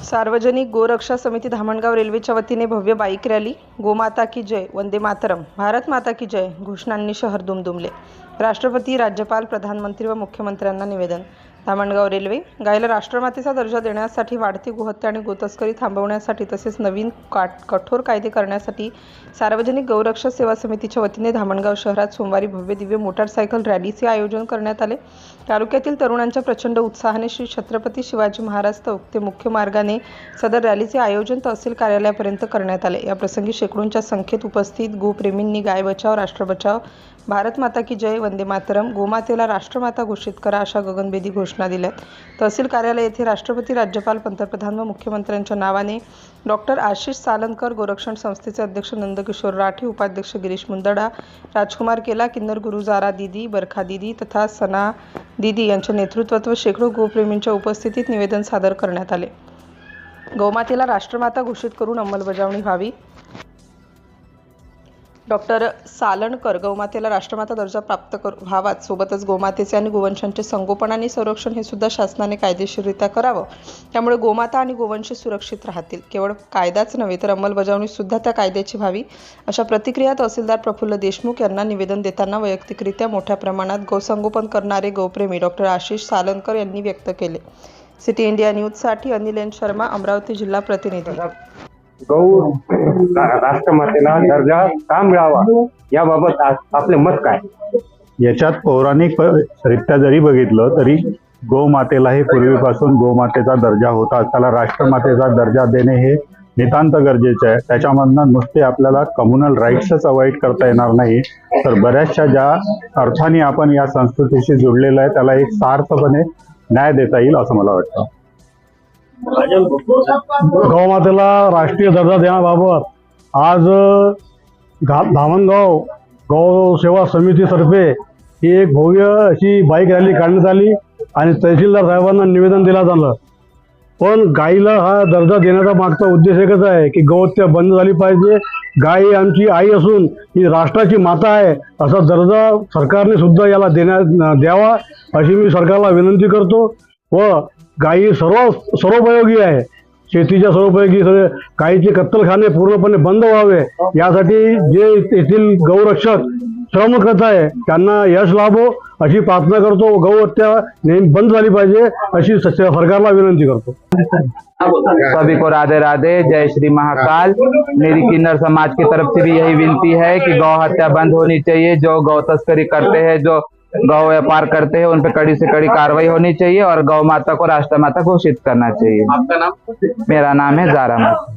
सार्वजनिक गोरक्षा समिती धामणगाव रेल्वेच्या वतीने भव्य बाईक रॅली, गोमाता की जय, वंदे मातरम, भारत माता की जय घोषणांनी शहर दुमदुमले. राष्ट्रपती, राज्यपाल, प्रधानमंत्री व मुख्यमंत्र्यांना निवेदन. धामणगाव रेल्वे गायला राष्ट्रमातेचा दर्जा देण्यासाठी, वाढती गोहत्या आणि गोतस्करी थांबवण्यासाठी तसेच नवीन कठोर कायदे करण्यासाठी सार्वजनिक गौरक्षा सेवा समितीच्या वतीने धामणगाव शहरात सोमवारी भव्य दिव्य मोटारसायकल रॅलीचे आयोजन करण्यात आले. तालुक्यातील तरुणांच्या प्रचंड उत्साहाने श्री छत्रपती शिवाजी महाराज चौक ते मुख्य मार्गाने सदर रॅलीचे आयोजन तहसील कार्यालयापर्यंत करण्यात आले. या प्रसंगी शेकडोंच्या संख्येत उपस्थित गोप्रेमींनी गाय बचाव, राष्ट्र बचाव, भारत माता की जय, वंदे मातरम, गोमातेला राष्ट्रमाता घोषित करा अशा गगनभेदी घोषणा दिल्यात. तहसील कार्यालय येथे राष्ट्रपती, राज्यपाल, पंतप्रधान व मुख्यमंत्र्यांच्या नावाने डॉक्टर आशिष सालनकर, गोरक्षण संस्थेचे अध्यक्ष नंदकिशोर राठी, उपाध्यक्ष गिरीश मुंदडा, राजकुमार केला, किन्नर गुरुजारा दीदी, बरखा दीदी तथा सना दीदी यांच्या नेतृत्वात व शेकडो गोप्रेमींच्या उपस्थितीत निवेदन सादर करण्यात आले. गौमातेला राष्ट्रमाता घोषित करून अंमलबजावणी व्हावी. डॉक्टर सालनकर गौमातेला राष्ट्रमाता दर्जा प्राप्त व्हावाच, सोबतच गोमातेचे आणि गोवंशांचे संगोपन आणि संरक्षण हे सुद्धा शासनाने कायदेशीररित्या करावं. त्यामुळे गोमाता आणि गोवंश सुरक्षित राहतील. केवळ कायदाच नव्हे तर अंमलबजावणी सुद्धा त्या कायद्याची व्हावी, अशा प्रतिक्रिया तहसीलदार प्रफुल्ल देशमुख यांना निवेदन देताना वैयक्तिकरित्या मोठ्या प्रमाणात गौसंगोपन करणारे गौप्रेमी डॉक्टर आशिष सालनकर यांनी व्यक्त केले. सिटी इंडिया न्यूजसाठी अनिल एन शर्मा, अमरावती जिल्हा प्रतिनिधी. गौ राष्ट्रमातेला दर्जा का मिळावा याबाबत आपले मत काय? याच्यात पौराणिक रित्या जरी बघितलं तरी गोमातेला हे पूर्वीपासून गोमातेचा दर्जा होता. त्याला राष्ट्रमातेचा दर्जा देणे हे नितांत गरजेचे आहे. त्याच्यामधनं नुसते आपल्याला कम्युनल राईट्सच अवॉइड करता येणार नाही, तर बऱ्याचशा ज्या अर्थाने आपण या संस्कृतीशी जुडलेलं आहे त्याला एक सार्थपणे न्याय देता येईल असं मला वाटतं. गौमातेला राष्ट्रीय दर्जा देण्याबाबत आज धामणगाव गौ सेवा समितीतर्फे ही एक भव्य अशी बाईक रॅली काढण्यात आली आणि तहसीलदार साहेबांना निवेदन दिलं झालं. पण गाईला हा दर्जा देण्याचा मागचा उद्देश एकच आहे की गौहत्या बंद झाली पाहिजे. गाय आमची आई असून ही राष्ट्राची माता आहे असा दर्जा सरकारने सुद्धा याला द्यावा अशी मी सरकारला विनंती करतो. व गायी सर्वोपयोगी आहे, शेतीच्या सर्वोपयोगी गायीचे कत्तलखाने पूर्णपणे बंद व्हावे यासाठी जे येथील गौरक्षक श्रम करत आहे त्यांना यश लाभो अशी प्रार्थना करतो. गौहत्या नेहमी बंद झाली पाहिजे अशी सरकारला विनंती करतो. सभी को राधे राधे, जय श्री महाकाल. मेरी किन्नर समाज की तरफ से भी यही विनती है कि गौ हत्या बंद होनी चाहिए. जो गौ तस्करी करते हैं, जो गौ व्यापार करते हैं, उन पे कड़ी से कड़ी कार्रवाई होनी चाहिए और गौ माता को राष्ट्रमाता घोषित करना चाहिए. आपका नाम? मेरा नाम है जारा माता.